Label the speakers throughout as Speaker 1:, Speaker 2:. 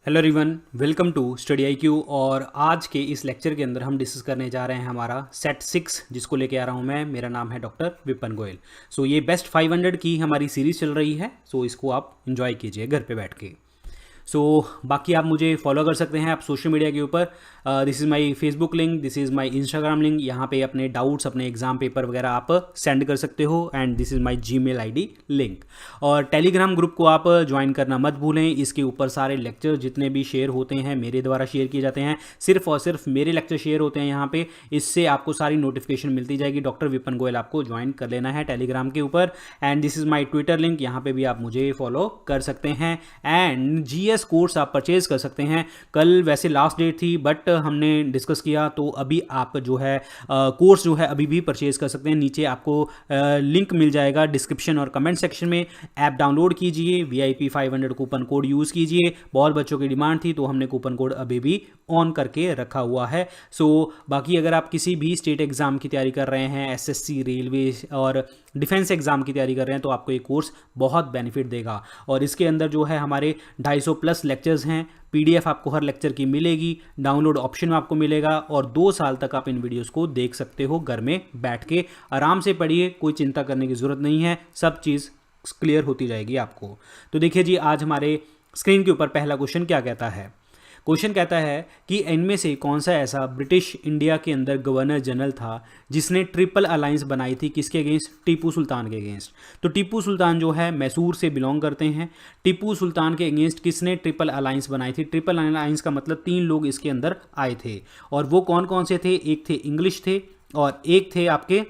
Speaker 1: Hello everyone, welcome to study I Q. और आज के इस लेक्चर के अंदर हम डिस्कस करने जा रहे हैं हमारा सेट 6 जिसको लेके आ रहा हूं मैं। मेरा नाम है डॉक्टर विपिन गोयल। सो ये बेस्ट 500 की हमारी सीरीज़ चल रही है। सो इसको आप इंजॉय कीजिए घर पे बैठ के। बाकी आप मुझे फॉलो कर सकते हैं आप सोशल मीडिया के ऊपर। This is my Facebook link, this is my Instagram link. यहाँ पे अपने डाउट्स, अपने एग्जाम पेपर वगैरह आप सेंड कर सकते हो। And this is my Gmail ID link. और टेलीग्राम ग्रुप को आप ज्वाइन करना मत भूलें। इसके ऊपर सारे लेक्चर जितने भी शेयर होते हैं मेरे द्वारा शेयर किए जाते हैं, सिर्फ और सिर्फ मेरे लेक्चर शेयर होते हैं यहाँ पे। इससे आपको सारी नोटिफिकेशन मिलती जाएगी। डॉक्टर विपिन गोयल आपको ज्वाइन कर लेना है टेलीग्राम के ऊपर। And this is my Twitter link, यहाँ पे भी आप मुझे फॉलो कर सकते हैं। एंड जीएस कोर्स आप परचेज कर सकते हैं। कल वैसे लास्ट डेट थी बट हमने डिस्कस किया तो अभी आप जो है कोर्स जो है अभी भी परचेज कर सकते हैं। नीचे आपको लिंक मिल जाएगा डिस्क्रिप्शन और कमेंट सेक्शन में। ऐप डाउनलोड कीजिए, VIP 500 कूपन कोड यूज़ कीजिए। बहुत बच्चों की डिमांड थी तो हमने कूपन कोड अभी भी ऑन करके रखा हुआ है। बाकी अगर आप किसी भी स्टेट एग्जाम की तैयारी कर रहे हैं, SSC, रेलवे और डिफेंस एग्जाम की तैयारी कर रहे हैं, तो आपको ये कोर्स बहुत बेनिफिट देगा। और इसके अंदर जो है हमारे 250 प्लस लेक्चर्स हैं। PDF आपको हर लेक्चर की मिलेगी, डाउनलोड ऑप्शन में आपको मिलेगा और 2 साल तक आप इन वीडियोस को देख सकते हो घर में बैठ के। आराम से पढ़िए, कोई चिंता करने की ज़रूरत नहीं है, सब चीज़ क्लियर होती जाएगी आपको। तो देखिए जी, आज हमारे स्क्रीन के ऊपर पहला क्वेश्चन क्या कहता है। क्वेश्चन कहता है कि इनमें से कौन सा ऐसा ब्रिटिश इंडिया के अंदर गवर्नर जनरल था जिसने ट्रिपल अलायंस बनाई थी, किसके अगेंस्ट? टीपू सुल्तान के अगेंस्ट। तो टीपू सुल्तान जो है मैसूर से बिलोंग करते हैं। टीपू सुल्तान के अगेंस्ट किसने ट्रिपल अलायंस बनाई थी? ट्रिपल अलायंस का मतलब 3 लोग इसके अंदर आए थे। और वो कौन कौन से थे? एक थे इंग्लिश थे, और एक थे आपके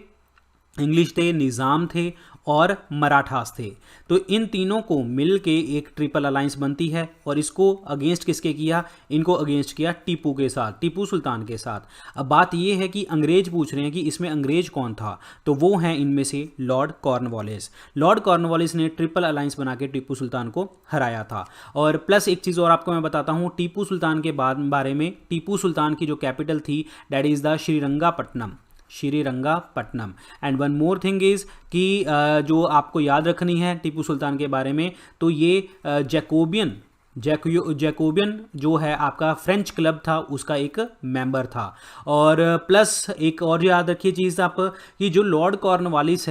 Speaker 1: इंग्लिश थे, निज़ाम थे और मराठास थे। तो इन तीनों को मिल के एक ट्रिपल अलायंस बनती है। और इसको अगेंस्ट किसके किया? इनको अगेंस्ट किया टीपू के साथ, टीपू सुल्तान के साथ। अब बात यह है कि अंग्रेज पूछ रहे हैं कि इसमें अंग्रेज कौन था, तो वो हैं इनमें से लॉर्ड कॉर्नवालिस। लॉर्ड कॉर्नवालिस ने ट्रिपल अलायंस बना के टीपू सुल्तान को हराया था। और प्लस एक चीज़ और आपको मैं बताता हूँ टीपू सुल्तान के बारे में। टीपू सुल्तान की जो कैपिटल थी that is the Srirangapatnam, Srirangapatnam. And one more thing is कि जो आपको याद रखनी है टीपू सुल्तान के बारे में, तो ये जैकोबियन जो है आपका फ्रेंच क्लब था उसका एक मेंबर था। और प्लस एक और याद रखिए चीज़ आप कि जो लॉर्ड कॉर्नवालिस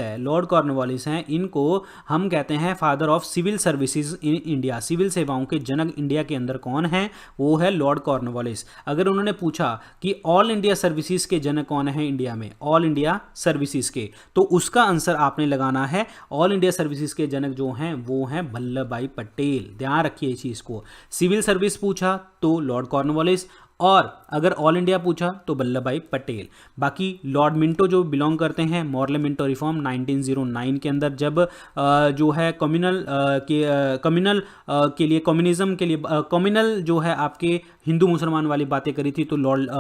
Speaker 1: हैं, इनको हम कहते हैं father of civil services in India. Civil सेवाओं के जनक इंडिया के अंदर कौन है? वो है लॉर्ड कॉर्नवालिस। अगर उन्होंने पूछा कि ऑल इंडिया सर्विसेज के जनक कौन है इंडिया में, ऑल इंडिया सर्विसेज के, तो उसका आंसर आपने लगाना है ऑल इंडिया सर्विसेज के जनक जो हैं वो हैं वल्लभ भाई पटेल। ध्यान रखिए इस चीज़ को। सिविल सर्विस पूछा तो लॉर्ड कॉर्नवालिस, और अगर ऑल इंडिया पूछा तो वल्लभ भाई पटेल। बाकी लॉर्ड मिंटो जो बिलोंग करते हैं मॉरले मिंटो रिफॉर्म 1909 के अंदर, जब जो है के लिए कम्युनिज्म के लिए कम्युनल जो है आपके हिंदू मुसलमान वाली बातें करी थी, तो लॉर्ड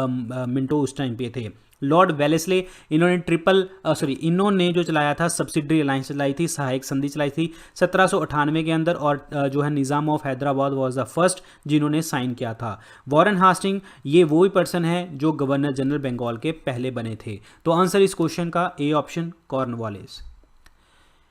Speaker 1: मिंटो उस टाइम पे थे। लॉर्ड वेलेस्ले, इन्होंने जो चलाया था सब्सिडरी अलायंस चलाई थी, सहायक संधि चलाई थी 1798 के अंदर। और जो है Nizam of Hyderabad was the first जिन्होंने साइन किया था। वॉरेन हास्टिंग, ये वो ही पर्सन है जो गवर्नर जनरल बंगाल के पहले बने थे। तो आंसर इस क्वेश्चन का ए ऑप्शन, कॉर्नवालिस।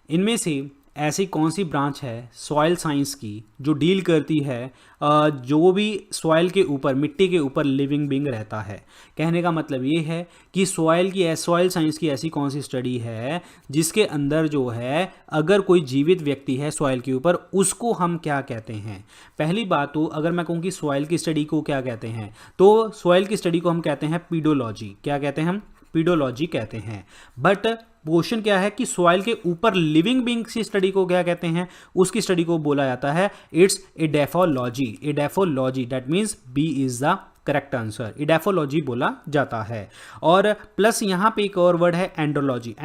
Speaker 1: इनमें से ऐसी कौन सी ब्रांच है सॉइल साइंस की जो डील करती है जो भी सॉइल के ऊपर, मिट्टी के ऊपर लिविंग बीइंग रहता है? कहने का मतलब ये है कि सॉइल साइंस की ऐसी कौन सी स्टडी है जिसके अंदर जो है अगर कोई जीवित व्यक्ति है सॉइल के ऊपर, उसको हम क्या कहते हैं? पहली बात तो अगर मैं कहूँ कि सॉइल की स्टडी को क्या कहते हैं, तो सॉइल की स्टडी को हम कहते हैं पीडोलॉजी। क्या कहते हैं हम? पीडोलॉजी कहते हैं। बट क्वेश्चन क्या है कि सॉइल के ऊपर लिविंग बीइंग्स की स्टडी को क्या कहते हैं? उसकी स्टडी को बोला जाता है it's edaphology. Edaphology, that means B is the correct answer, edaphology बोला जाता है। और प्लस यहाँ पे एक और वर्ड है एंड्रोलॉजी।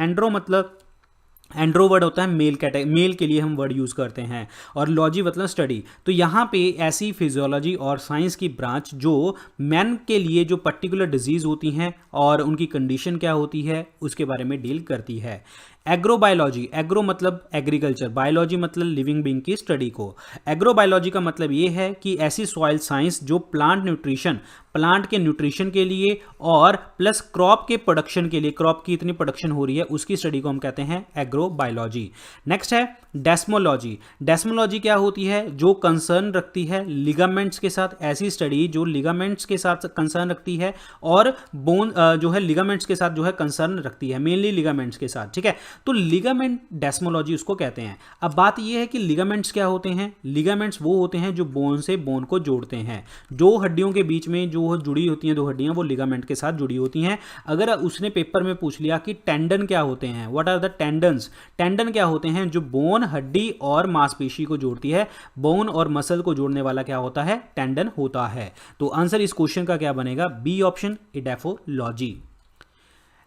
Speaker 1: एंड्रो वर्ड होता है मेल के लिए हम वर्ड यूज़ करते हैं, और लॉजी मतलब स्टडी। तो यहाँ पे ऐसी फिजियोलॉजी और साइंस की ब्रांच जो मैन के लिए जो पर्टिकुलर डिजीज़ होती हैं और उनकी कंडीशन क्या होती है उसके बारे में डील करती है। एग्रोबायोलॉजी, एग्रो मतलब एग्रीकल्चर, बायोलॉजी मतलब लिविंग बीइंग की स्टडी को। एग्रोबायोलॉजी का मतलब ये है कि ऐसी सॉइल साइंस जो प्लांट न्यूट्रिशन, प्लांट के न्यूट्रिशन के लिए और प्लस क्रॉप के प्रोडक्शन के लिए, क्रॉप की इतनी प्रोडक्शन हो रही है उसकी स्टडी को हम कहते हैं एग्रोबायोलॉजी। नेक्स्ट है डेस्मोलॉजी। डेस्मोलॉजी क्या होती है? जो कंसर्न रखती है लिगामेंट्स के साथ, ऐसी स्टडी जो लिगामेंट्स के साथ कंसर्न रखती है और बोन जो है लिगामेंट्स के साथ जो है कंसर्न रखती है, मेनली लिगामेंट्स के साथ, ठीक है। तो लिगामेंट डेस्मोलॉजी उसको कहते हैं। अब बात यह है कि लिगामेंट्स क्या होते हैं? लिगामेंट्स वो होते हैं जो बोन से बोन को जोड़ते हैं, जो हड्डियों के बीच में जो जुड़ी होती हैं दो हड्डियां, वो लिगामेंट के साथ जुड़ी होती हैं। अगर उसने पेपर में पूछ लिया कि टेंडन क्या होते हैं, what are the tendons, tendon क्या होते हैं? जो बोन, हड्डी और मांसपेशी को जोड़ती है, बोन और मसल को जोड़ने वाला क्या होता है? टेंडन होता है। तो आंसर इस क्वेश्चन का क्या बनेगा? B option, edaphology.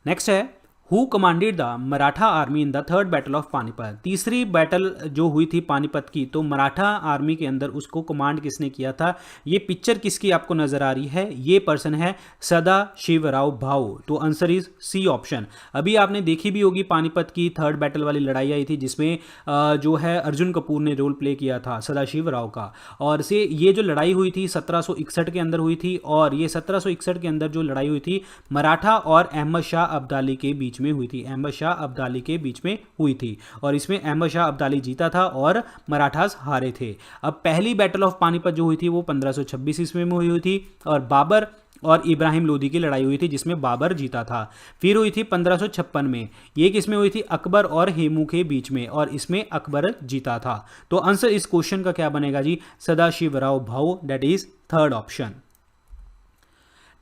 Speaker 1: नेक्स्ट है who commanded the Maratha army in the third battle of Panipat. तीसरी बैटल जो हुई थी पानीपत की, तो मराठा आर्मी के अंदर उसको कमांड किसने किया था? ये पिक्चर किसकी आपको नजर आ रही है? ये पर्सन है सदाशिवराव भाऊ। तो आंसर इज सी ऑप्शन। अभी आपने देखी भी होगी पानीपत की थर्ड बैटल वाली लड़ाई आई थी जिसमें जो है अर्जुन कपूर ने रोल प्ले किया था सदाशिवराव का। और से ये जो लड़ाई हुई थी 1761 के अंदर हुई थी, और ये 1761 के अंदर जो लड़ाई हुई थी मराठा और अहमद शाह अब्दाली के बीच में हुई थी, अहमद शाह अब्दाली के बीच में हुई थी। और इसमें अहमद शाह अब्दाली जीता था और मराठास हारे थे। अब पहली बैटल ऑफ पानीपत जो हुई थी वो 1526 ईस्वी में हुई थी, और बाबर और इब्राहिम लोदी की लड़ाई हुई थी जिसमें बाबर जीता था। फिर हुई थी 1556 में, ये किसमें हुई थी? अकबर और हेमू के बीच में, और इसमें अकबर जीता था। तो आंसर इस क्वेश्चन का क्या बनेगा जी? Sadashivrao Bhau, that is third option.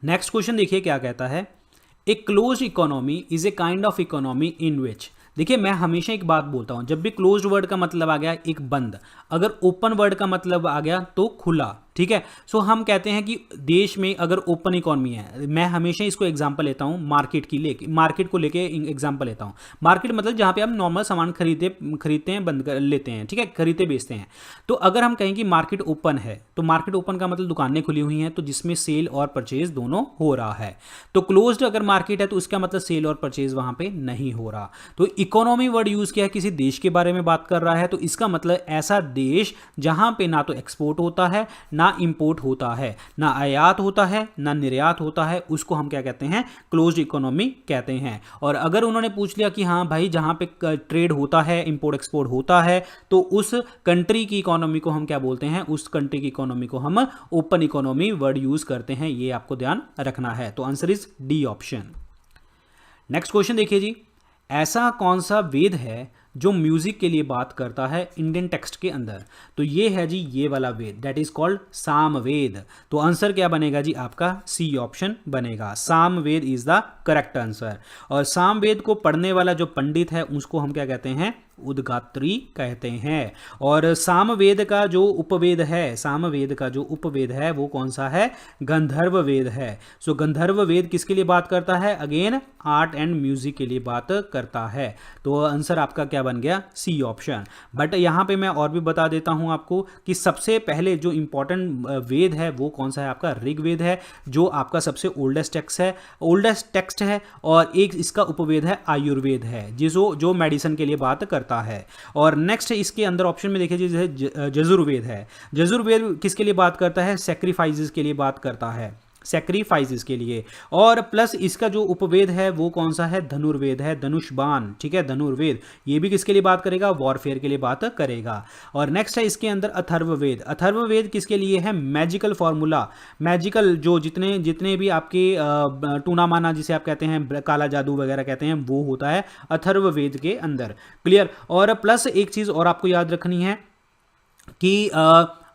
Speaker 1: Next question देखिए क्या कहता है। A close economy is a kind of economy in which. देखिए मैं हमेशा एक बात बोलता हूं, जब भी क्लोज्ड वर्ड का मतलब आ गया एक बंद, अगर ओपन वर्ड का मतलब आ गया तो खुला, ठीक है। सो हम कहते हैं कि देश में अगर ओपन इकोनॉमी है, मैं हमेशा इसको एग्जांपल लेता हूं मार्केट को लेके एग्जांपल लेता हूं। मार्केट मतलब जहां पे हम नॉर्मल सामान खरीदते हैं, बंद कर लेते हैं, ठीक है, खरीदते बेचते हैं। तो अगर हम कहें कि मार्केट ओपन है, तो मार्केट ओपन का मतलब दुकानें खुली हुई हैं, तो जिसमें सेल और परचेज दोनों हो रहा है। तो क्लोज्ड अगर मार्केट है तो उसका मतलब सेल और परचेज वहां पे नहीं हो रहा। तो इकोनॉमी वर्ड यूज किया है, किसी देश के बारे में बात कर रहा है, तो इसका मतलब ऐसा देश जहां पे ना तो एक्सपोर्ट होता है, ना इंपोर्ट होता है, ना आयात होता है, ना निर्यात होता है, उसको हम क्या कहते हैं? क्लोज्ड इकोनॉमी कहते हैं। और अगर उन्होंने पूछ लिया कि हाँ भाई जहां पे ट्रेड होता है, इंपोर्ट एक्सपोर्ट होता है, तो उस कंट्री की इकोनॉमी को हम क्या बोलते हैं? उस कंट्री की इकोनॉमी को हम ओपन इकोनॉमी वर्ड यूज करते हैं। ये आपको ध्यान रखना है। तो answer is D option. Next question देखिए जी, ऐसा कौन सा वेद है जो म्यूजिक के लिए बात करता है इंडियन टेक्स्ट के अंदर? तो ये है जी ये वाला वेद, दैट इज कॉल्ड सामवेद। तो आंसर क्या बनेगा जी? आपका सी ऑप्शन बनेगा। Samaveda is the correct answer. और सामवेद को पढ़ने वाला जो पंडित है उसको हम क्या कहते हैं? उद्गात्री कहते हैं। और सामवेद का जो उपवेद है, सामवेद का जो उपवेद है वो कौन सा है? गंधर्व वेद है। सो गंधर्व वेद किसके लिए बात करता है? अगेन आर्ट एंड म्यूजिक के लिए बात करता है। तो आंसर आपका क्या बन गया? C option. बट यहां पे मैं और भी बता देता हूं आपको कि सबसे पहले जो इंपॉर्टेंट वेद है वो कौन सा है? आपका ऋग्वेद है, जो आपका सबसे ओल्डेस्ट टेक्स्ट है। और एक इसका उपवेद है आयुर्वेद है, जो मेडिसिन के लिए बात करता है। और नेक्स्ट इसके अंदर ऑप्शन में देखिए जैसे यजुर्वेद है। यजुर्वेद किसके लिए बात करता है? सैक्रिफाइसेस के लिए बात करता है, सैक्रिफाइसेस के लिए। और प्लस इसका जो उपवेद है वो कौन सा है? धनुर्वेद है, धनुष्बाण, ठीक है, धनुर्वेद। ये भी किसके लिए बात करेगा? वॉरफेयर के लिए बात करेगा। और नेक्स्ट है इसके अंदर अथर्ववेद। अथर्ववेद किसके लिए है? मैजिकल फॉर्मूला, मैजिकल जो जितने भी आपके टूना माना जिसे आप कहते हैं, काला जादू वगैरह कहते हैं, वो होता है अथर्ववेद के अंदर। क्लियर। और प्लस एक चीज और आपको याद रखनी है कि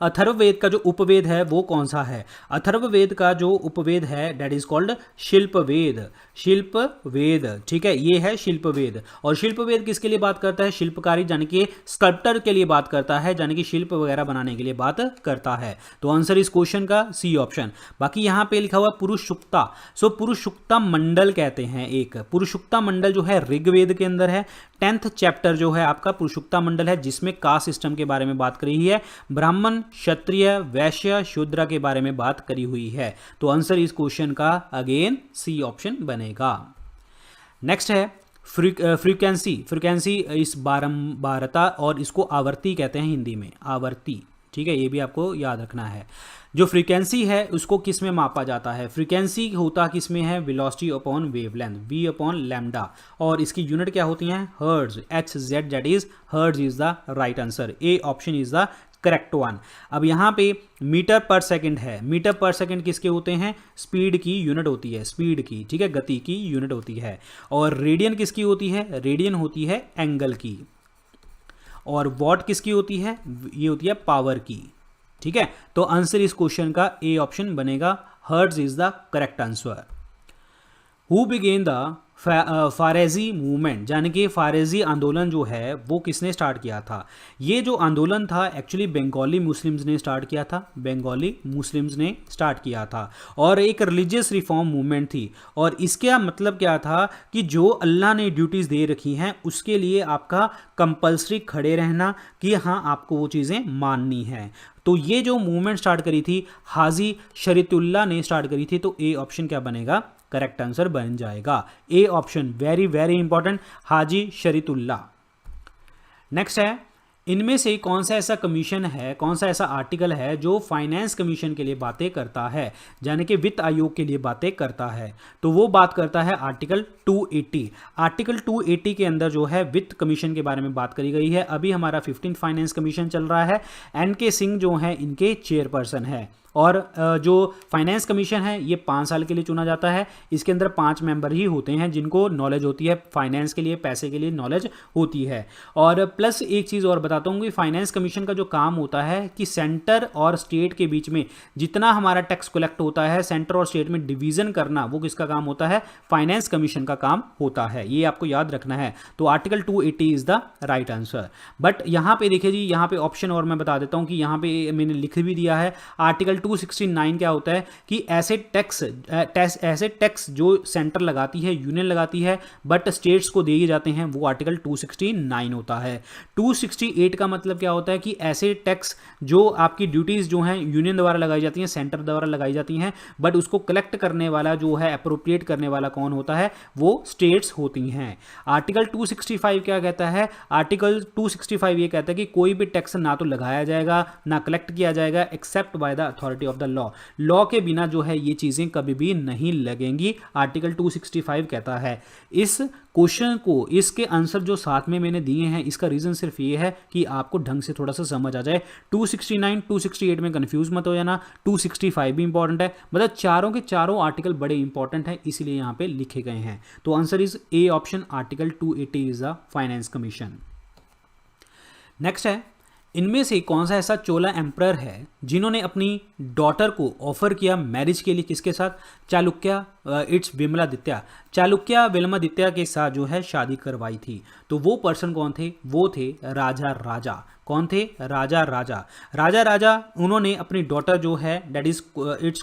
Speaker 1: अथर्ववेद का जो उपवेद है वो कौन सा है? अथर्ववेद का जो उपवेद है दैट इज कॉल्ड शिल्पवेद, शिल्पवेद, ठीक है, ये है शिल्पवेद। और शिल्पवेद किसके लिए बात करता है? शिल्पकारी यानी कि स्कल्प्टर के लिए बात करता है, यानी कि शिल्प वगैरह बनाने के लिए बात करता है। तो आंसर इस क्वेश्चन का सी ऑप्शन। बाकी यहां पे लिखा हुआ पुरुषुक्ता। सो पुरुषुक्ता मंडल कहते हैं, एक पुरुषुक्ता मंडल जो है ऋग्वेद के अंदर है। 10th चैप्टर जो है आपका पुरुषुक्ता मंडल है, जिसमें कास्ट सिस्टम के बारे में बात करी हुई है, ब्राह्मण, क्षत्रिय, वैश्य, शूद्र के बारे में बात करी हुई है। तो आंसर इस क्वेश्चन का अगेन सी ऑप्शन बनेगा। नेक्स्ट है फ्रीक्वेंसी इस बारंबारता, और इसको आवर्ती कहते हैं हिंदी में, आवर्ती, ठीक है, ये भी आपको याद रखना है। जो फ्रीक्वेंसी है उसको किस में मापा जाता है? फ्रीक्वेंसी होता किस में है? Velocity upon wavelength, v upon lambda, और इसकी यूनिट क्या होती हैं? Hertz, hz, that is hertz is the right answer. A option is the correct one. अब यहाँ पे मीटर पर सेकंड है, मीटर पर सेकंड किसके होते हैं? स्पीड की यूनिट होती है, स्पीड की, ठीक है, गति की यूनिट होती है। और रेडियन किसकी होती है? रेडियन होती है एंगल की। और वॉट किसकी होती है? ये होती है पावर की, ठीक है। तो आंसर इस क्वेश्चन का ए ऑप्शन बनेगा, Hertz is the correct answer. Who began the Faraizi movement, यानी कि फारेजी आंदोलन जो है वो किसने स्टार्ट किया था? ये जो आंदोलन था एक्चुअली बंगाली मुस्लिम्स ने स्टार्ट किया था, बंगाली मुस्लिम्स ने स्टार्ट किया था, और एक रिलीजियस रिफॉर्म मूवमेंट थी। और इसका मतलब क्या था कि जो अल्लाह ने ड्यूटीज़ दे रखी हैं उसके लिए आपका कंपल्सरी खड़े रहना, कि हाँ आपको वो चीज़ें माननी है। तो ये जो मूवमेंट स्टार्ट करी थी हाजी शरीतुल्लाह ने स्टार्ट करी थी, तो ए ऑप्शन क्या बनेगा? करेक्ट आंसर बन जाएगा A option, very very important, Haji Shariatullah. Next है, इनमें से कौन सा ऐसा कमीशन है, कौन सा ऐसा आर्टिकल है जो फाइनेंस कमीशन के लिए बातें करता है, यानी कि वित्त आयोग के लिए बातें करता है? तो वो बात करता है आर्टिकल 280। आर्टिकल 280 के अंदर जो है वित्त कमीशन के बारे में बात करी गई है। अभी हमारा 15th फाइनेंस कमीशन चल रहा है, NK सिंह जो है इनके चेयरपर्सन है। और जो फाइनेंस कमीशन है ये 5 साल के लिए चुना जाता है। इसके अंदर 5 मेंबर ही होते हैं जिनको नॉलेज होती है फाइनेंस के लिए, पैसे के लिए नॉलेज होती है। और प्लस एक चीज़ और बताता हूँ कि फाइनेंस कमीशन का जो काम होता है कि सेंटर और स्टेट के बीच में जितना हमारा टैक्स कलेक्ट होता है, सेंटर और स्टेट में डिवीजन करना, वो किसका काम होता है? फाइनेंस कमीशन का काम होता है। ये आपको याद रखना है। तो article 280 is the right answer. But यहाँ पे देखिए जी, यहाँ पे ऑप्शन और मैं बता देता हूँ कि यहाँ पे मैंने लिख भी दिया है। आर्टिकल 269 क्या होता है कि ऐसे टैक्स जो सेंटर लगाती है, यूनियन लगाती है, बट स्टेट्स को दिए जाते हैं, वो आर्टिकल 269 होता है। 268 का मतलब क्या होता है कि ऐसे टैक्स जो आपकी ड्यूटीज जो हैं यूनियन द्वारा लगाई जाती हैं, सेंटर द्वारा लगाई जाती हैं, बट उसको कलेक्ट करने वाला जो है, अप्रोप्रिएट करने वाला कौन होता है? वो स्टेट्स होती हैं। आर्टिकल 265 क्या कहता है? आर्टिकल 265 ये कहता है कि कोई भी टैक्स ना तो लगाया जाएगा ना कलेक्ट किया जाएगा except by the authority of the law के बिना जो है ये चीजें कभी भी नहीं लगेंगी, आर्टिकल 265 कहता है। इस क्वेश्चन को, इसके आंसर जो साथ में मैंने दिए हैं, इसका रीजन सिर्फ ये है कि आपको ढंग से थोड़ा सा समझ आ जाए। 269 268 में कंफ्यूज मत हो जाना, 265 भी इंपॉर्टेंट है, मतलब चारों के चारों आर्टिकल बड़े इंपॉर्टेंट है, इसीलिए यहां पे लिखे गए हैं। तो answer is A option, article 280 is the finance commission. Next है, इनमें से कौन सा ऐसा चोला एम्परर है जिन्होंने अपनी डॉटर को ऑफर किया मैरिज के लिए? किसके साथ? चालुक्य, इट्स विमलादित्य, चालुक्य विमलादित्य के साथ जो है शादी करवाई थी। तो वो पर्सन कौन थे? वो थे राजा राजा। कौन थे? राजा राजा। राजा राजा उन्होंने अपनी डॉटर जो है दैट इज इट्स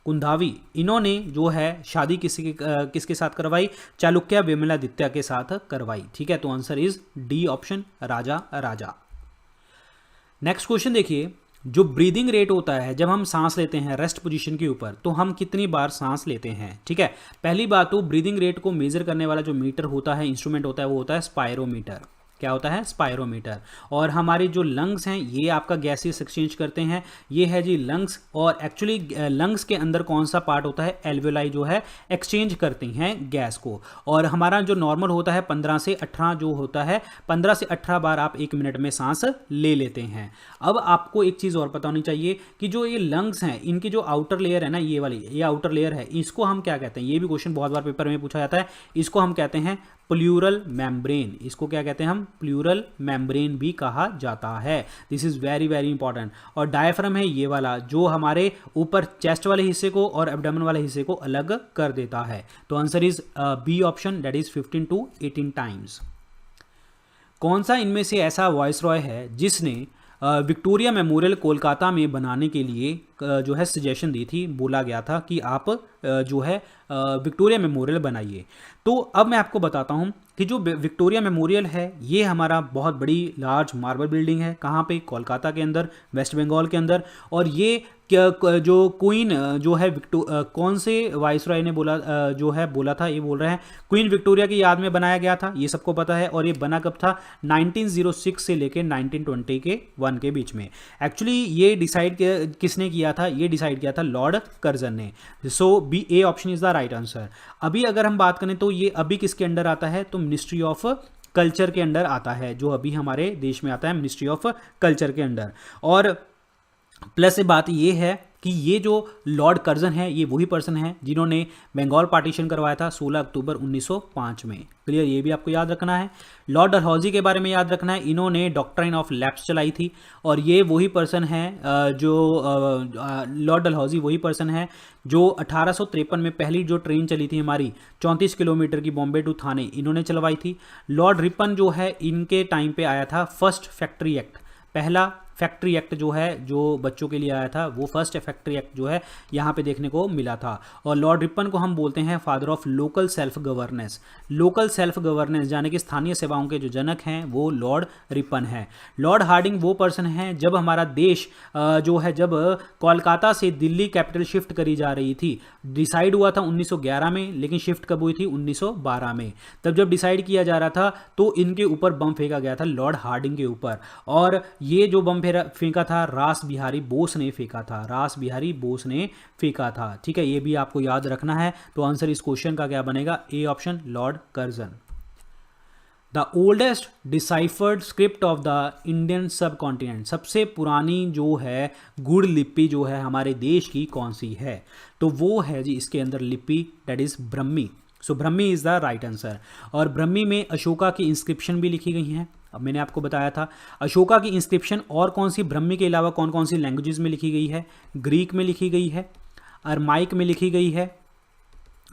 Speaker 1: कुंदावी, इन्होंने जो है शादी किसके साथ करवाई? चालुक्य विमलादित्य के साथ करवाई। ठीक है, तो answer is D option, Raja Raja. Next question देखिए, जो ब्रीदिंग रेट होता है जब हम सांस लेते हैं रेस्ट पोजीशन के ऊपर, तो हम कितनी बार सांस लेते हैं? ठीक है, पहली बात तो ब्रीदिंग रेट को मेजर करने वाला जो मीटर होता है, इंस्ट्रूमेंट होता है, वो होता है स्पायरोमीटर। क्या होता है? स्पायरोमीटर। और हमारी जो लंग्स हैं ये आपका गैसेस एक्सचेंज करते हैं, ये है जी लंग्स। और एक्चुअली लंग्स के अंदर कौन सा पार्ट होता है? एल्वेलाई जो है एक्सचेंज करती हैं गैस को। और हमारा जो नॉर्मल होता है 15 से 18 जो होता है, 15 से 18 बार आप 1 मिनट में सांस ले लेते हैं। अब आपको एक चीज़ और पता होनी चाहिए कि जो ये लंग्स हैं इनकी जो आउटर लेयर है ना, ये वाली, ये आउटर लेयर है, इसको हम क्या कहते हैं? ये भी क्वेश्चन बहुत बार पेपर में पूछा जाता है। इसको हम कहते हैं प्लूरल मेम्ब्रेन। इसको क्या कहते हैं हम? प्लूरल मेम्ब्रेन भी कहा जाता है। This is very very important. और डायफ्राम है ये वाला जो हमारे ऊपर चेस्ट वाले हिस्से को और एब्डोमेन वाले हिस्से को अलग कर देता है। तो answer is B option, that is 15 to 18 times. कौन सा इनमें से ऐसा वॉइसरॉय है जिसने विक्टोरिया मेमोरियल कोलकाता में बनाने के लिए जो है सजेशन दी थी? बोला गया था कि आप जो है विक्टोरिया मेमोरियल बनाइए। तो अब मैं आपको बताता हूं कि जो विक्टोरिया मेमोरियल है ये हमारा बहुत बड़ी लार्ज मार्बल बिल्डिंग है। कहाँ पे? कोलकाता के अंदर, वेस्ट बंगाल के अंदर। और ये जो क्वीन जो है कौन से वाइसरॉय ने बोला जो है बोला था, ये बोल रहे हैं क्वीन विक्टोरिया की याद में बनाया गया था, ये सबको पता है। और ये बना कब था? 1906 से लेके 1920 के 1 के बीच में। एक्चुअली ये डिसाइड किसने किया था? ये डिसाइड किया था लॉर्ड कर्जन ने। So B, A option is the right answer. अभी अगर हम बात करें तो ये अभी किसके अंडर आता है? तो मिनिस्ट्री ऑफ कल्चर के अंडर आता है, जो अभी हमारे देश में आता है मिनिस्ट्री ऑफ कल्चर के अंडर। और प्लस बात ये है कि ये जो लॉर्ड कर्जन है ये वही पर्सन है जिन्होंने बंगाल पार्टीशन करवाया था 16 अक्टूबर 1905 में। क्लियर, ये भी आपको याद रखना है। लॉर्ड डलहौजी के बारे में याद रखना है, इन्होंने डॉक्ट्राइन ऑफ लैप्स चलाई थी। और ये वही पर्सन है जो लॉर्ड डलहौजी वही पर्सन है जो 1853 में पहली जो ट्रेन चली थी हमारी 34 किलोमीटर की बॉम्बे टू थाने, इन्होंने चलवाई थी। लॉर्ड रिपन जो है इनके टाइम पे आया था फर्स्ट फैक्ट्री एक्ट, पहला फैक्ट्री एक्ट जो है जो बच्चों के लिए आया था, वो फर्स्ट फैक्ट्री एक्ट जो है यहाँ पे देखने को मिला था। और लॉर्ड रिपन को हम बोलते हैं father of local self governance. Local self governance यानी कि स्थानीय सेवाओं के जो जनक हैं वो लॉर्ड रिपन है। लॉर्ड हार्डिंग वो पर्सन है जब हमारा देश जो है जब कोलकाता से दिल्ली कैपिटल शिफ्ट करी जा रही थी, डिसाइड हुआ था 1911 में, लेकिन शिफ्ट कब हुई थी? 1912 में। तब जब डिसाइड किया जा रहा था तो इनके ऊपर बम फेंका गया था, लॉर्ड हार्डिंग के ऊपर। और ये जो बम फेंका था रास बिहारी बोस ने फेंका था, रास बिहारी बोस ने फेंका था। ठीक है, ये भी आपको याद रखना है। तो आंसर इस क्वेश्चन का क्या बनेगा? A option, Lord Curzon. The oldest deciphered script of the Indian सब कॉन्टिनेंट, सबसे पुरानी जो है गुड़ लिपि जो है हमारे देश की कौन सी है? तो वो है जी इसके अंदर लिपि, that is Brahmi. So Brahmi is the right answer. और ब्रह्मी में अशोका की इंस्क्रिप्शन भी लिखी गई हैं। अब मैंने आपको बताया था अशोका की इंस्क्रिप्शन और कौन सी ब्रह्मी के अलावा कौन कौन सी लैंग्वेजेस में लिखी गई है? ग्रीक में लिखी गई है, अरमाइक में लिखी गई है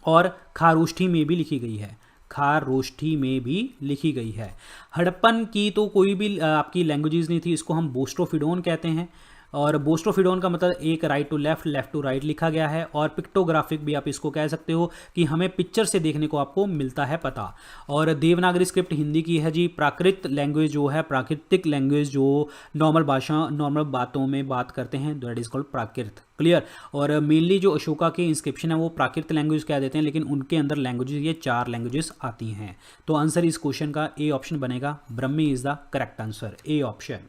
Speaker 1: और खारोष्ठी में भी लिखी गई है, खारोष्ठी में भी लिखी गई है। हड़प्पन की तो कोई भी आपकी लैंग्वेजेस नहीं थी, इसको हम बोस्टोफिडोन कहते हैं। और बोस्टोफिडोन का मतलब एक right to left, left to right लिखा गया है। और पिक्टोग्राफिक भी आप इसको कह सकते हो कि हमें पिक्चर से देखने को आपको मिलता है पता। और देवनागरी स्क्रिप्ट हिंदी की है जी। प्राकृत लैंग्वेज जो है, प्राकृतिक लैंग्वेज जो नॉर्मल भाषा, नॉर्मल बातों में बात करते हैं, that is called Prakrit. Clear. और मेनली जो अशोका की इंस्क्रिप्शन है वो प्राकृत लैंग्वेज कह देते हैं, लेकिन उनके अंदर लैंग्वेजेस ये 4 लैंग्वेजेस आती हैं। तो आंसर इस क्वेश्चन का ए ऑप्शन बनेगा, Brahmi is the correct answer, A option.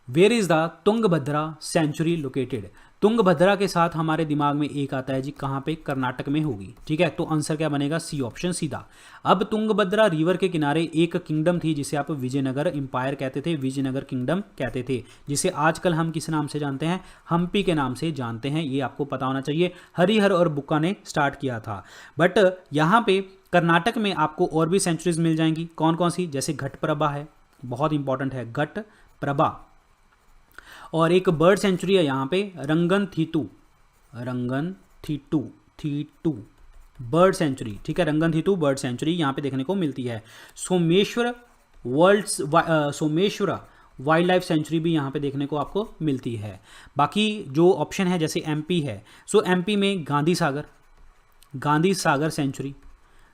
Speaker 1: Where is the Tungabhadra sanctuary located? Tungabhadra के साथ हमारे दिमाग में एक आता है जी, कहाँ पे? कर्नाटक में होगी। ठीक है, तो आंसर क्या बनेगा? सी ऑप्शन सीधा। अब तुंगभद्रा रिवर के किनारे एक किंगडम थी जिसे आप विजयनगर एम्पायर कहते थे, विजयनगर किंगडम कहते थे, जिसे आजकल हम किस नाम से जानते हैं? हम्पी के नाम से जानते हैं। ये आपको पता होना चाहिए। हरिहर और बुक्का ने स्टार्ट किया था। बट यहाँ पे कर्नाटक में आपको और भी सेंचुरीज मिल जाएंगी। कौन कौन सी? जैसे घटप्रभा है, बहुत इंपॉर्टेंट है घटप्रभा। और एक बर्ड सेंचुरी है यहाँ पे, रंगन थीटू, रंगन थीटू, थीटू बर्ड सेंचुरी। ठीक है, रंगन थीटू बर्ड सेंचुरी यहाँ पे देखने को मिलती है। Someshwar Someshwara wild life sanctuary भी यहाँ पे देखने को आपको मिलती है। बाकी जो ऑप्शन है जैसे एमपी है, सो एमपी में गांधी सागर, गांधी सागर सेंचुरी,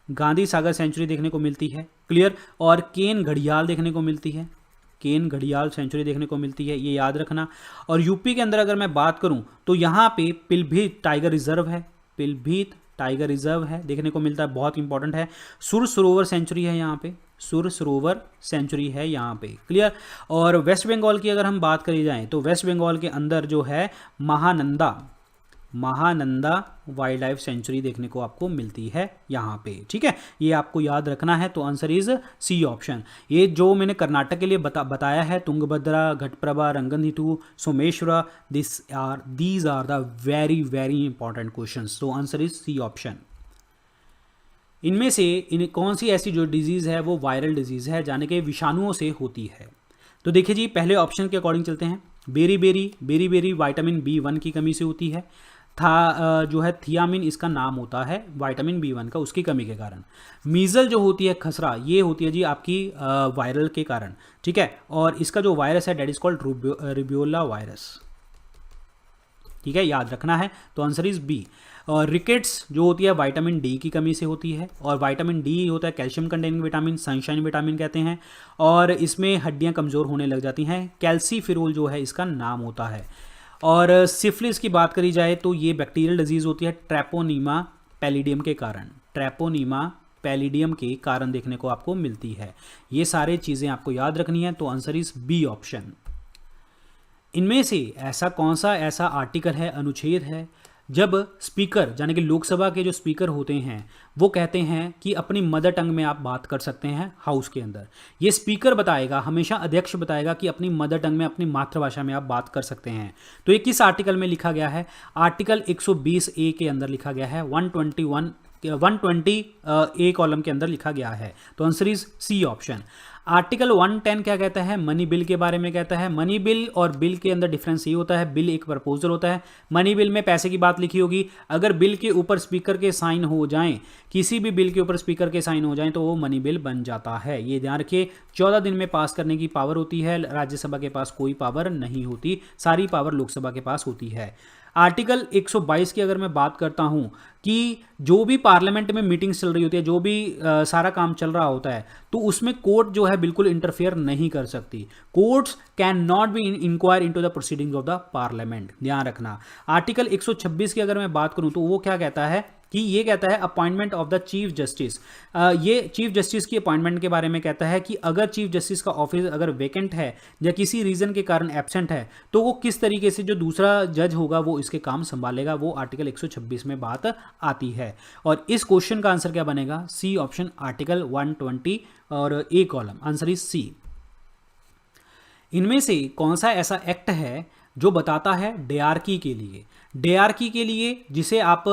Speaker 1: गांधी सागर सेंचुरी देखने को मिलती है। क्लियर। और केन घड़ियाल देखने को मिलती है, केन घड़ियाल सेंचुरी देखने को मिलती है, ये याद रखना। और यूपी के अंदर अगर मैं बात करूं तो यहाँ पे पिलभीत टाइगर रिजर्व है, पिलभीत टाइगर रिजर्व है देखने को मिलता है, बहुत इंपॉर्टेंट है। सुर सरोवर सेंचुरी है यहाँ पे, सुर सरोवर सेंचुरी है यहाँ पे। क्लियर। और वेस्ट बंगाल की अगर हम बात करी जाए तो वेस्ट बंगाल के अंदर जो है Mahananda, Mahananda wild life sanctuary देखने को आपको मिलती है यहाँ पे। ठीक है, ये आपको याद रखना है। तो आंसर इज सी ऑप्शन। ये जो मैंने कर्नाटक के लिए बताया है, Tungabhadra, Ghataprabha, Ranganathittu, Someshwara, these are the very very important questions. तो आंसर इज सी ऑप्शन। इनमें से कौन सी ऐसी जो डिजीज है वो वायरल डिजीज है, यानी कि विषाणुओं से होती है? तो देखिए जी, पहले ऑप्शन के अकॉर्डिंग चलते हैं। बेरी विटामिन B1 की कमी से होती है। था जो है थियामिन इसका नाम होता है विटामिन B1 का, उसकी कमी के कारण। मीजल जो होती है, खसरा, ये होती है जी आपकी वायरल के कारण। ठीक है, और इसका जो वायरस है that is called rubeola virus. ठीक है, याद रखना है। तो आंसर इज बी। और रिकेट्स जो होती है विटामिन D की कमी से होती है, और विटामिन D होता है calcium containing vitamin, sunshine vitamin कहते हैं, और इसमें हड्डियां कमज़ोर होने लग जाती हैं। कैल्सीफिरोल जो है इसका नाम होता है। और सिफिलिस की बात करी जाए तो ये बैक्टीरियल डिजीज होती है ट्रैपोनीमा पैलिडियम के कारण, ट्रैपोनीमा पैलिडियम के कारण देखने को आपको मिलती है। ये सारे चीज़ें आपको याद रखनी है, तो आंसर इज बी ऑप्शन। इनमें से ऐसा कौन सा ऐसा आर्टिकल है, अनुच्छेद है, जब स्पीकर यानी कि लोकसभा के जो स्पीकर होते हैं वो कहते हैं कि अपनी मदर टंग में आप बात कर सकते हैं हाउस के अंदर। ये स्पीकर बताएगा, हमेशा अध्यक्ष बताएगा कि अपनी मदर टंग में, अपनी मातृभाषा में आप बात कर सकते हैं। तो ये किस आर्टिकल में लिखा गया है? आर्टिकल 120A के अंदर लिखा गया है, 120 ए कॉलम के अंदर लिखा गया है। तो answer is C option. Article 110 क्या कहता है? मनी बिल के बारे में कहता है। मनी बिल और बिल के अंदर डिफरेंस ये होता है, बिल एक प्रपोजल होता है, मनी बिल में पैसे की बात लिखी होगी। अगर बिल के ऊपर स्पीकर के साइन हो जाएं, किसी भी बिल के ऊपर स्पीकर के साइन हो जाएं तो वो मनी बिल बन जाता है। ये ध्यान रखिए, 14 दिन में पास करने की पावर होती है, राज्यसभा के पास कोई पावर नहीं होती, सारी पावर लोकसभा के पास होती है। आर्टिकल 122 की अगर मैं बात करता हूं कि जो भी पार्लियामेंट में मीटिंग्स चल रही होती है, जो भी सारा काम चल रहा होता है, तो उसमें कोर्ट जो है बिल्कुल इंटरफेयर नहीं कर सकती। Courts can not be inquire into the proceedings of the parliament, ध्यान रखना। आर्टिकल 126 की अगर मैं बात करूं तो वो क्या कहता है कि ये कहता है appointment of the chief justice. ये चीफ जस्टिस की अपॉइंटमेंट के बारे में कहता है कि अगर चीफ जस्टिस का ऑफिस अगर वेकेंट है या किसी रीजन के कारण एब्सेंट है तो वो किस तरीके से जो दूसरा जज होगा वो इसके काम संभालेगा, वो आर्टिकल 126 में बात आती है। और इस क्वेश्चन का आंसर क्या बनेगा? सी ऑप्शन, आर्टिकल 120 और ए कॉलम, आंसर इज सी। इनमें से कौन सा ऐसा एक्ट है जो बताता है डेयार्की के लिए? डेयार्की के लिए जिसे आप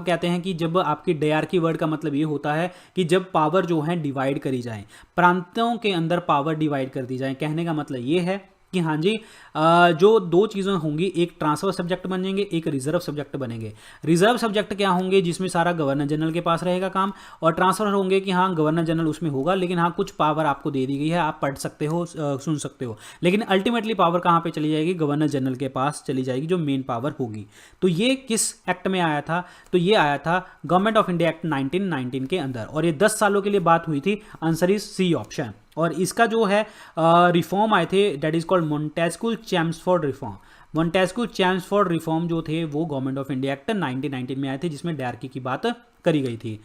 Speaker 1: कहते हैं कि जब आपकी डेयार्की वर्ड का मतलब ये होता है कि जब पावर जो है डिवाइड करी जाए, प्रांतों के अंदर पावर डिवाइड कर दी जाए। कहने का मतलब ये है कि हाँ जी, जो दो चीज़ें होंगी, एक ट्रांसफर सब्जेक्ट बनेंगे, एक रिजर्व सब्जेक्ट बनेंगे। रिजर्व सब्जेक्ट क्या होंगे? जिसमें सारा गवर्नर जनरल के पास रहेगा काम, और ट्रांसफर होंगे कि हाँ गवर्नर जनरल उसमें होगा, लेकिन हाँ कुछ पावर आपको दे दी गई है, आप पढ़ सकते हो, सुन सकते हो, लेकिन अल्टीमेटली पावर कहाँ पे चली जाएगी? गवर्नर जनरल के पास चली जाएगी, जो मेन पावर होगी। तो ये किस एक्ट में आया था? तो ये आया था गवर्नमेंट ऑफ इंडिया एक्ट 1919 के अंदर, और ये 10 सालों के लिए बात हुई थी। Answer is C option. और इसका जो है रिफॉर्म आए थे, that is called Montesquieu Chelmsford reform. Montesquieu Chelmsford reform जो थे वो गवर्नमेंट ऑफ इंडिया एक्ट 1919 में आए थे, जिसमें डेयार्की की बात करी गई थी।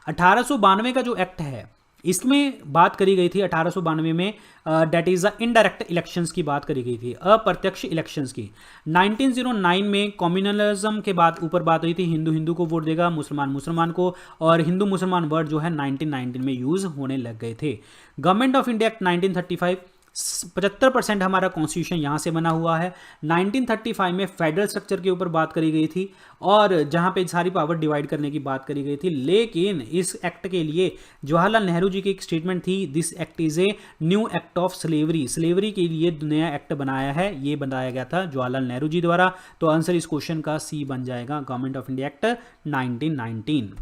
Speaker 1: 1892 का जो एक्ट है इसमें बात करी गई थी 1892 में, that is the indirect elections की बात करी गई थी, अप्रत्यक्ष इलेक्शंस की। 1909 में कम्युनलिज्म के बाद ऊपर बात हुई थी, हिंदू हिंदू को वोट देगा, मुसलमान मुसलमान को, और हिंदू मुसलमान वर्ड जो है 1919 में यूज होने लग गए थे। गवर्नमेंट ऑफ इंडिया एक्ट 1935, 75% हमारा कॉन्स्टिट्यूशन यहाँ से बना हुआ है। 1935 में फेडरल स्ट्रक्चर के ऊपर बात करी गई थी, और जहाँ पे सारी पावर डिवाइड करने की बात करी गई थी। लेकिन इस एक्ट के लिए जवाहरलाल नेहरू जी की एक स्टेटमेंट थी, this act is a new act of slavery. Slavery के लिए नया एक्ट बनाया है, ये बनाया गया था जवाहरलाल नेहरू जी द्वारा। तो आंसर इस क्वेश्चन का सी बन जाएगा, Government of India Act 1919।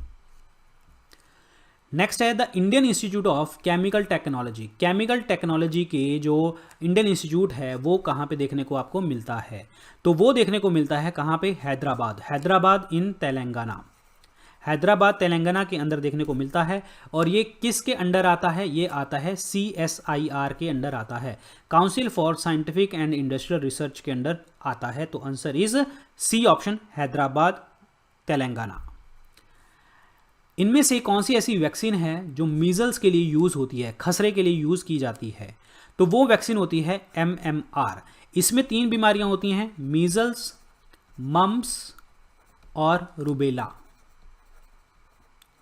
Speaker 1: Next है the Indian Institute of Chemical Technology. Chemical technology के जो इंडियन इंस्टीट्यूट है वो कहाँ पे देखने को आपको मिलता है? तो वो देखने को मिलता है कहाँ पे? हैदराबाद, हैदराबाद इन तेलंगाना। हैदराबाद तेलंगाना के अंदर देखने को मिलता है। और ये किसके अंडर आता है? ये आता है CSIR के अंडर आता है, council for scientific and industrial research के अंडर आता है। तो answer is C option, Hyderabad Telangana. इनमें से कौन सी ऐसी वैक्सीन है जो मीजल्स के लिए यूज होती है, खसरे के लिए यूज की जाती है? तो वो वैक्सीन होती है MMR। इसमें 3 बीमारियां होती हैं, मीजल्स, मम्स और रूबेला।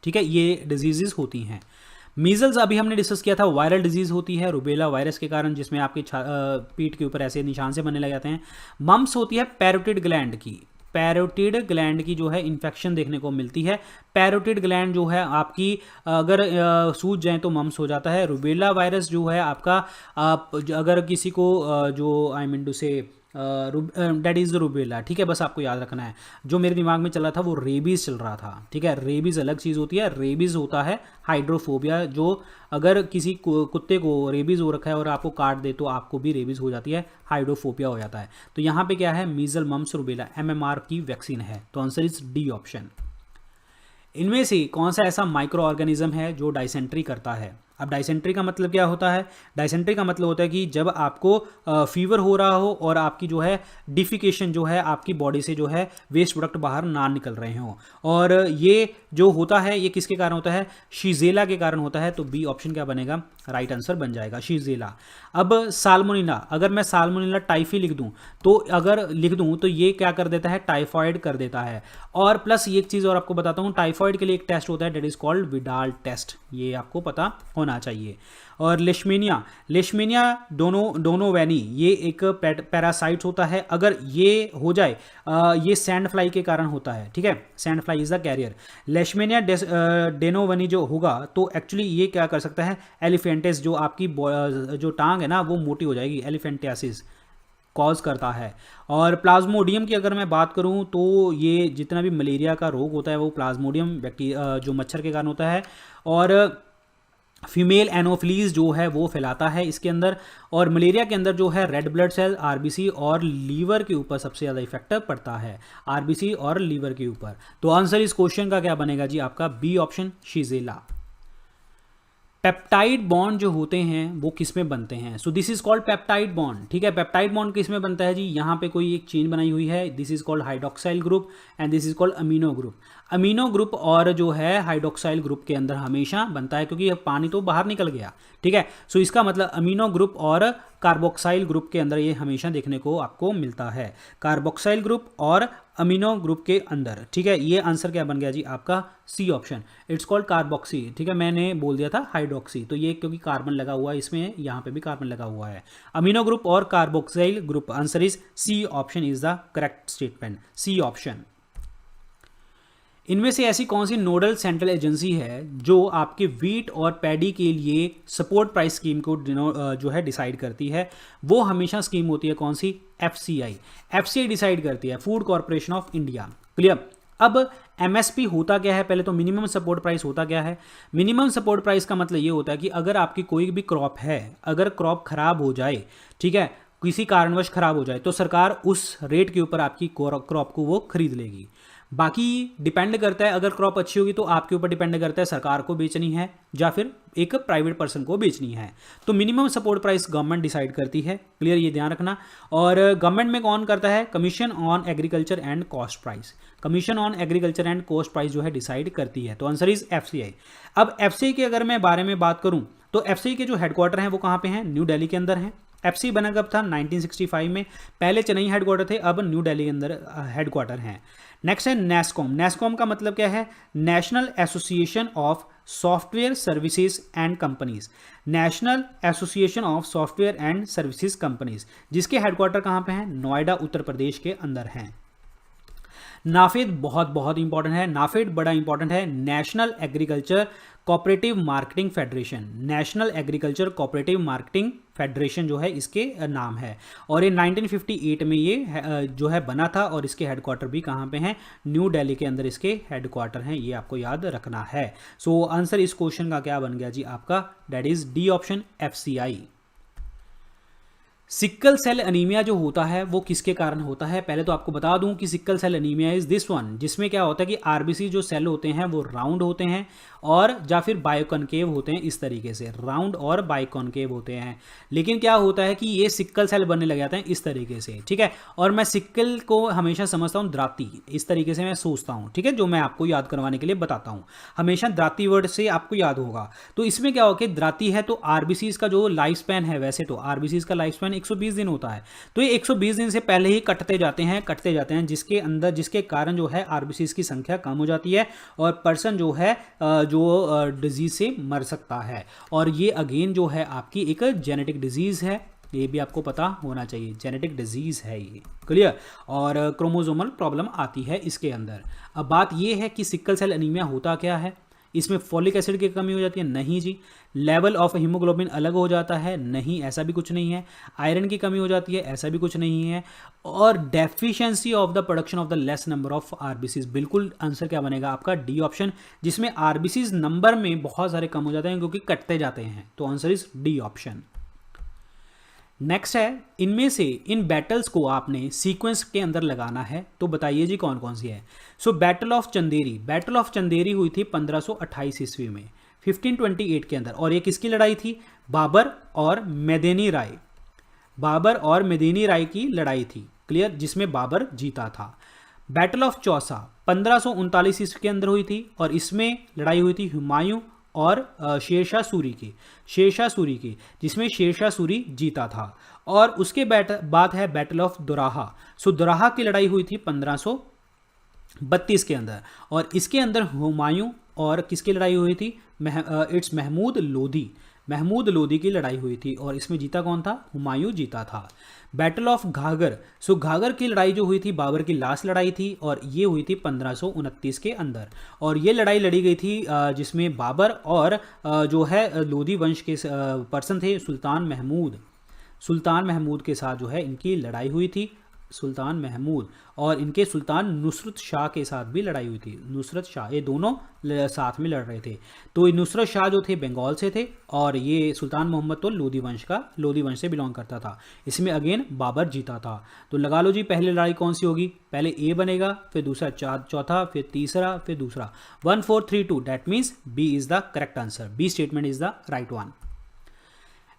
Speaker 1: ठीक है, ये डिजीजेस होती हैं। मीजल्स अभी हमने डिस्कस किया था, वायरल डिजीज होती है, रूबेला वायरस के कारण, जिसमें आपके पीठ के ऊपर ऐसे निशान से बनने लग जाते हैं। मम्स होती है पैरोटिड ग्लैंड की, पैरोटिड ग्लैंड की जो है इन्फेक्शन देखने को मिलती है। पैरोटिड ग्लैंड जो है आपकी अगर सूज जाए तो मम्स हो जाता है। रूबेला वायरस जो है आपका अगर किसी को जो आई मीन टू से डेट इज रूबेला, ठीक है, बस आपको याद रखना है। जो मेरे दिमाग में चल रहा था वो रेबीज चल रहा था, ठीक है। रेबीज अलग चीज़ होती है, रेबीज होता है हाइड्रोफोबिया, जो अगर किसी कुत्ते को रेबीज हो रखा है और आपको काट दे तो आपको भी रेबीज हो जाती है, हाइड्रोफोबिया हो जाता है। तो यहाँ पे क्या है? मीजल मम्स रूबेला MMR की वैक्सीन है। तो आंसर इज डी ऑप्शन। इनमें से कौन सा ऐसा माइक्रो ऑर्गेनिज्म है जो डाइसेंट्री करता है? अब डायसेंट्री का मतलब क्या होता है? डायसेंट्री का मतलब होता है कि जब आपको फीवर हो रहा हो और आपकी जो है डिफिकेशन जो है आपकी बॉडी से जो है वेस्ट प्रोडक्ट बाहर ना निकल रहे हों, और ये जो होता है ये किसके कारण होता है? शीजेला के कारण होता है। तो बी ऑप्शन क्या बनेगा? राइट आंसर बन जाएगा शीजेला। अब साल्मोनेला, अगर मैं साल्मोनेला टाइफी लिख दूं तो ये क्या कर देता है? टाइफॉइड कर देता है। और प्लस ये एक चीज़ और आपको बताता हूँ, टाइफॉइड के लिए एक टेस्ट होता है that is called Widal test, ये आपको पता होना चाहिए। और लेशमेनिया डोनोवेनी ये एक पैरासाइट होता है। अगर ये हो जाए ये सैंड फ्लाई के कारण होता है, ठीक है, sand fly is the carrier. Leishmania donovani जो होगा तो एक्चुअली ये क्या कर सकता है? एलिफेंटिस, जो आपकी जो टांग है ना वो मोटी हो जाएगी, एलिफेंटियासिस कॉज करता है। और प्लाज्मोडियम की अगर मैं बात करूं तो ये जितना भी मलेरिया का रोग होता है वो प्लाज्मोडियम बैक्टीरिया जो मच्छर के कारण होता है। और फीमेल एनोफ्लीज जो है वो फैलाता है इसके अंदर। और मलेरिया के अंदर जो है रेड ब्लड सेल, आरबीसी और लीवर के ऊपर सबसे ज़्यादा इफेक्ट पड़ता है, आरबीसी और लीवर के ऊपर। तो आंसर इस क्वेश्चन का क्या बनेगा जी? आपका बी ऑप्शन शीजेला। पेप्टाइड बॉन्ड जो होते हैं वो किस में बनते हैं? So this is called peptide bond, ठीक है। पेप्टाइड बॉन्ड किस में बनता है जी? यहाँ पे कोई एक चेन बनाई हुई है, this is called hydroxyl group and this is called amino group. Amino group और जो है हाइड्रोक्साइल ग्रुप के अंदर हमेशा बनता है, क्योंकि पानी तो बाहर निकल गया, ठीक है। सो इसका मतलब अमीनो ग्रुप और कार्बोक्साइल ग्रुप के अंदर ये हमेशा देखने को आपको मिलता है, कार्बोक्साइल ग्रुप और अमीनो ग्रुप के अंदर, ठीक है। ये आंसर क्या बन गया जी? आपका C option, it's called carboxy, ठीक है। मैंने बोल दिया था हाइड्रोक्सी, तो ये क्योंकि कार्बन लगा हुआ है इसमें, यहाँ पे भी कार्बन लगा हुआ है। अमीनो ग्रुप और carboxyl group, answer is C option is the correct statement, C option. इनमें से ऐसी कौन सी नोडल सेंट्रल एजेंसी है जो आपके वीट और पैडी के लिए सपोर्ट प्राइस स्कीम को जो है डिसाइड करती है? वो हमेशा स्कीम होती है कौन सी? एफसीआई। एफसीआई डिसाइड करती है, food corporation of India, clear. अब एमएसपी होता क्या है? पहले तो मिनिमम सपोर्ट प्राइस होता क्या है? मिनिमम सपोर्ट प्राइस का मतलब ये होता है कि अगर आपकी कोई भी क्रॉप है, अगर क्रॉप खराब हो जाए, ठीक है, किसी कारणवश खराब हो जाए, तो सरकार उस रेट के ऊपर आपकी क्रॉप को वो खरीद लेगी। बाकी डिपेंड करता है, अगर क्रॉप अच्छी होगी तो आपके ऊपर डिपेंड करता है सरकार को बेचनी है या फिर एक प्राइवेट पर्सन को बेचनी है। तो minimum support price government decide करती है, क्लियर, ये ध्यान रखना। और गवर्नमेंट में कौन करता है? Commission on agriculture and cost price, commission on agriculture and cost price जो है डिसाइड करती है। तो आंसर इज एफसीआई। अब एफसीआई के अगर मैं बारे में बात करूं तो एफसीआई के जो हेडक्वार्टर हैं वो कहाँ पे हैं? न्यू दिल्ली के अंदर हैं। एफसीआई बना कब था? 1965 में। पहले चेन्नई हेडक्वार्टर थे, अब न्यू दिल्ली के अंदर हेडक्वार्टर हैं। नेक्स्ट है नेस्कॉम। नेस्कॉम का मतलब क्या है? National association of software services and companies, national association of software and services companies, जिसके हेडक्वार्टर कहाँ पे हैं? नोएडा उत्तर प्रदेश के अंदर हैं। नाफेड बहुत बहुत इंपॉर्टेंट है, नाफेड बड़ा इंपॉर्टेंट है, national agriculture cooperative marketing federation, national agriculture cooperative marketing federation जो है इसके नाम है। और ये 1958 में ये जो है बना था और इसके हेडक्वार्टर भी कहाँ पे हैं? न्यू दिल्ली के अंदर इसके हेडक्वार्टर हैं, ये आपको याद रखना है। सो आंसर इस क्वेश्चन का क्या बन गया जी? आपका that is D option, FCI. Sickle cell anaemia जो होता है वो किसके कारण होता है? पहले तो आपको बता दूं कि sickle cell anaemia is this one, जिसमें क्या होता है कि आरबीसी जो सेल होते हैं वो राउंड होते हैं और या फिर बायोकॉनकेव होते हैं, इस तरीके से राउंड और बायोकॉनकेव होते हैं। लेकिन क्या होता है कि ये सिक्कल सेल बनने लग जाते हैं इस तरीके से, ठीक है। और मैं सिक्कल को हमेशा समझता हूँ द्राती, इस तरीके से मैं सोचता हूँ, ठीक है, जो मैं आपको याद करवाने के लिए बताता हूँ। हमेशा द्राती वर्ड से आपको याद होगा। तो इसमें क्या होगा कि द्राती है तो आरबीसीज का जो लाइफ स्पैन है, वैसे तो आरबीसीज का लाइफ स्पैन 120 दिन होता है, तो ये 120 दिन से पहले ही कटते जाते हैं, जिसके कारण जो है आरबीसीज की संख्या कम हो जाती है और पर्सन जो है जो डिजीज से मर सकता है। और ये अगेन जो है आपकी एक जेनेटिक डिजीज है, ये भी आपको पता होना चाहिए, जेनेटिक डिजीज है ये, क्लियर। और क्रोमोसोमल प्रॉब्लम आती है इसके अंदर। अब बात ये है कि सिक्कल सेल एनीमिया होता क्या है? इसमें फॉलिक एसिड की कमी हो जाती है? नहीं जी। लेवल ऑफ हीमोग्लोबिन अलग हो जाता है? नहीं, ऐसा भी कुछ नहीं है। आयरन की कमी हो जाती है? ऐसा भी कुछ नहीं है। और deficiency of the production of the less number of RBCs, बिल्कुल आंसर क्या बनेगा आपका? डी ऑप्शन, जिसमें आरबीसीज नंबर में बहुत सारे कम हो जाते हैं क्योंकि कटते जाते हैं। तो answer is D option. Next है, इनमें से इन बैटल्स को आपने सीक्वेंस के अंदर लगाना है, तो बताइए जी कौन कौन सी है। सो बैटल ऑफ चंदेरी हुई थी 1528 ईस्वी में। 1528 के अंदर। और ये किसकी लड़ाई थी? बाबर और मेदिनी राय, बाबर और मेदिनी राय की लड़ाई थी, क्लियर, जिसमें बाबर जीता था। बैटल ऑफ चौसा 1539 ईस्वी के अंदर हुई थी और इसमें लड़ाई हुई थी हुमायूं और शेरशाह सूरी की, जिसमें शेरशाह सूरी जीता था। और उसके बाद है बैटल ऑफ दोराहा। सो दोराहा की लड़ाई हुई थी 1532 के अंदर और इसके अंदर हुमायूं और किसकी लड़ाई हुई थी? इट्स महमूद लोदी की लड़ाई हुई थी और इसमें जीता कौन था? हुमायूं जीता था। बैटल ऑफ घाघर, सो घाघर की लड़ाई जो हुई थी बाबर की लास्ट लड़ाई थी और ये हुई थी 1529 के अंदर। और ये लड़ाई लड़ी गई थी जिसमें बाबर और जो है लोदी वंश के पर्सन थे सुल्तान महमूद के साथ जो है इनकी लड़ाई हुई थी, सुल्तान महमूद, और इनके सुल्तान नुसरत शाह के साथ भी लड़ाई हुई थी। नुसरत शाह, ये दोनों साथ में लड़ रहे थे। तो नुसरत शाह जो थे बंगाल से थे और ये सुल्तान मोहम्मद तो लोदी वंश से बिलोंग करता था। इसमें अगेन बाबर जीता था। तो लगा लो जी, पहली लड़ाई कौन सी होगी? पहले ए बनेगा, फिर दूसरा चौथा, फिर तीसरा, फिर दूसरा। 1 4 3 2, that means B is the correct answer. B statement is the right one.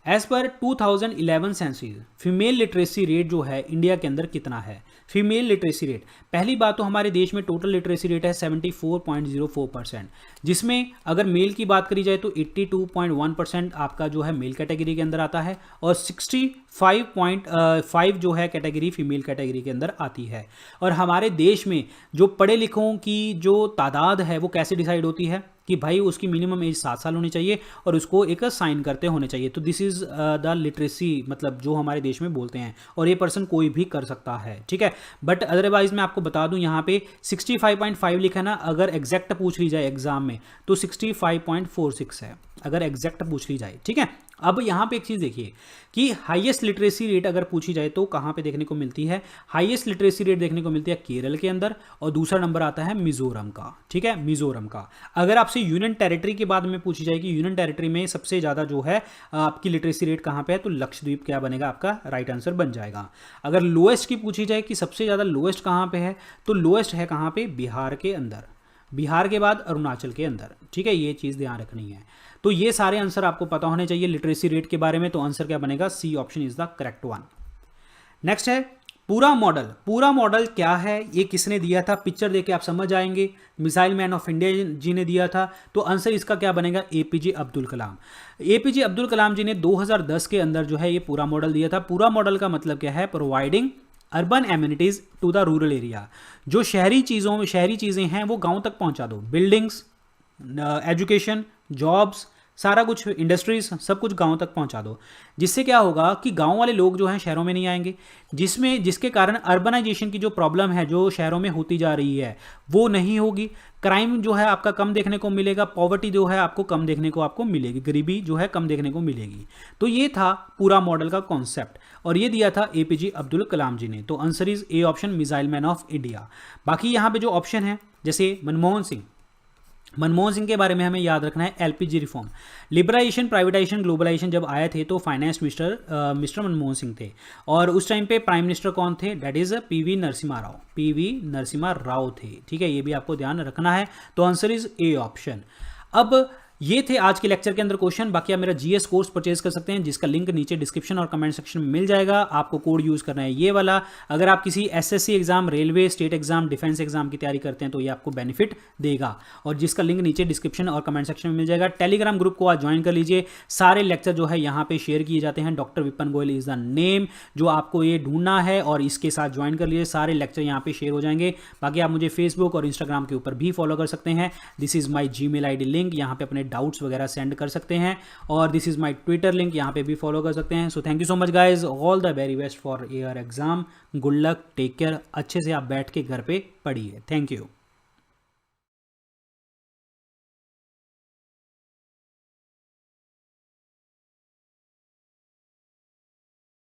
Speaker 1: As per 2011 census female literacy rate जो है इंडिया के अंदर कितना है? फीमेल लिटरेसी रेट, पहली बात तो हमारे देश में टोटल लिटरेसी रेट है 74.04%, जिसमें अगर मेल की बात करी जाए तो 82.1% आपका जो है मेल कैटेगरी के अंदर आता है और 65.5 जो है कैटेगरी फीमेल कैटेगरी के अंदर आती है। और हमारे देश में जो पढ़े लिखों की जो तादाद है वो कैसे डिसाइड होती है कि भाई उसकी मिनिमम एज 7 साल होनी चाहिए और उसको एक साइन करते होने चाहिए। तो दिस इज द लिटरेसी, मतलब जो हमारे देश में बोलते हैं, और ये पर्सन कोई भी कर सकता है, ठीक है। बट अदरवाइज मैं आपको बता दूं यहाँ पे 65.5 लिखा है ना, अगर एग्जैक्ट पूछ ली जाए एग्जाम में तो 65.46 है, अगर एग्जैक्ट पूछ ली जाए, ठीक है। अब यहाँ पे एक चीज देखिए कि हाईएस्ट लिटरेसी रेट अगर पूछी जाए तो कहाँ पे देखने को मिलती है? हाईएस्ट लिटरेसी रेट देखने को मिलती है केरल के अंदर और दूसरा नंबर आता है मिजोरम का, ठीक है, मिजोरम का। अगर आपसे यूनियन टेरिटरी के बाद में पूछी जाए कि यूनियन टेरिटरी में सबसे ज्यादा जो है आपकी लिटरेसी रेट कहाँ पे है, तो लक्षद्वीप क्या बनेगा? आपका राइट आंसर बन जाएगा। अगर लोएस्ट की पूछी जाए कि सबसे ज्यादा लोएस्ट कहाँ पे है, तो लोएस्ट है कहाँ पे? बिहार के अंदर, बिहार के बाद अरुणाचल के अंदर, ठीक है, ये चीज ध्यान रखनी है। तो ये सारे आंसर आपको पता होने चाहिए लिटरेसी रेट के बारे में। तो आंसर क्या बनेगा? C option is the correct one. Next है पूरा मॉडल। पूरा मॉडल क्या है, ये किसने दिया था? पिक्चर देके आप समझ आएंगे। मिसाइल मैन ऑफ इंडिया जी ने दिया था। तो आंसर इसका क्या बनेगा? एपीजे अब्दुल कलाम। एपीजे अब्दुल कलाम जी ने 2010 के अंदर जो है ये पूरा मॉडल दिया था। पूरा मॉडल का मतलब क्या है? Providing urban amenities to the rural area. जो शहरी चीजें हैं वो गांव तक पहुंचा दो। बिल्डिंग्स, एजुकेशन, जॉब्स, सारा कुछ, इंडस्ट्रीज, सब कुछ गांव तक पहुंचा दो। जिससे क्या होगा कि गांव वाले लोग जो हैं शहरों में नहीं आएंगे, जिसके कारण अर्बनाइजेशन की जो प्रॉब्लम है जो शहरों में होती जा रही है वो नहीं होगी। क्राइम जो है आपका कम देखने को मिलेगा। पॉवर्टी जो है आपको कम देखने को आपको मिलेगी। गरीबी जो है कम देखने को मिलेगी। तो ये था पूरा मॉडल का कॉन्सेप्ट और ये दिया था एपीजे अब्दुल कलाम जी ने। तो answer is A option, missile man of India. बाकी यहाँ पे जो ऑप्शन है जैसे मनमोहन सिंह के बारे में हमें याद रखना है। LPG reform, liberalisation, privatisation, globalisation जब आए थे तो फाइनेंस मिस्टर मनमोहन सिंह थे और उस टाइम पे प्राइम मिनिस्टर कौन थे? That is PV Narasimha Rao थे, ठीक है, ये भी आपको ध्यान रखना है। तो आंसर इज ए ऑप्शन। अब ये थे आज के लेक्चर के अंदर क्वेश्चन। बाकी आप मेरा जीएस कोर्स परचेज कर सकते हैं जिसका लिंक नीचे डिस्क्रिप्शन और कमेंट सेक्शन में मिल जाएगा। आपको कोड यूज करना है ये वाला। अगर आप किसी SSC exam, railway, state exam, defence exam की तैयारी करते हैं तो ये आपको बेनिफिट देगा और जिसका लिंक नीचे डिस्क्रिप्शन और कमेंट सेक्शन में मिल जाएगा। टेलीग्राम ग्रुप को आज ज्वाइन कर लीजिए। सारे लेक्चर जो है यहाँ पे शेयर किए जाते हैं। Doctor Vipin Goyal is the name जो आपको ये ढूंढना है और इसके साथ ज्वाइन कर लीजिए। सारे लेक्चर यहाँ पे शेयर हो जाएंगे। बाकी आप मुझे फेसबुक और इंस्टाग्राम के ऊपर भी फॉलो कर सकते हैं। This is my Gmail ID link, यहाँ पे अपने डाउट्स वगैरह सेंड कर सकते हैं और this is my Twitter link, यहां पे भी फॉलो कर सकते हैं। So thank you so much guys, all the very best for your exam. Good luck, take care. अच्छे से आप बैठ के घर पे पढ़िए। Thank you.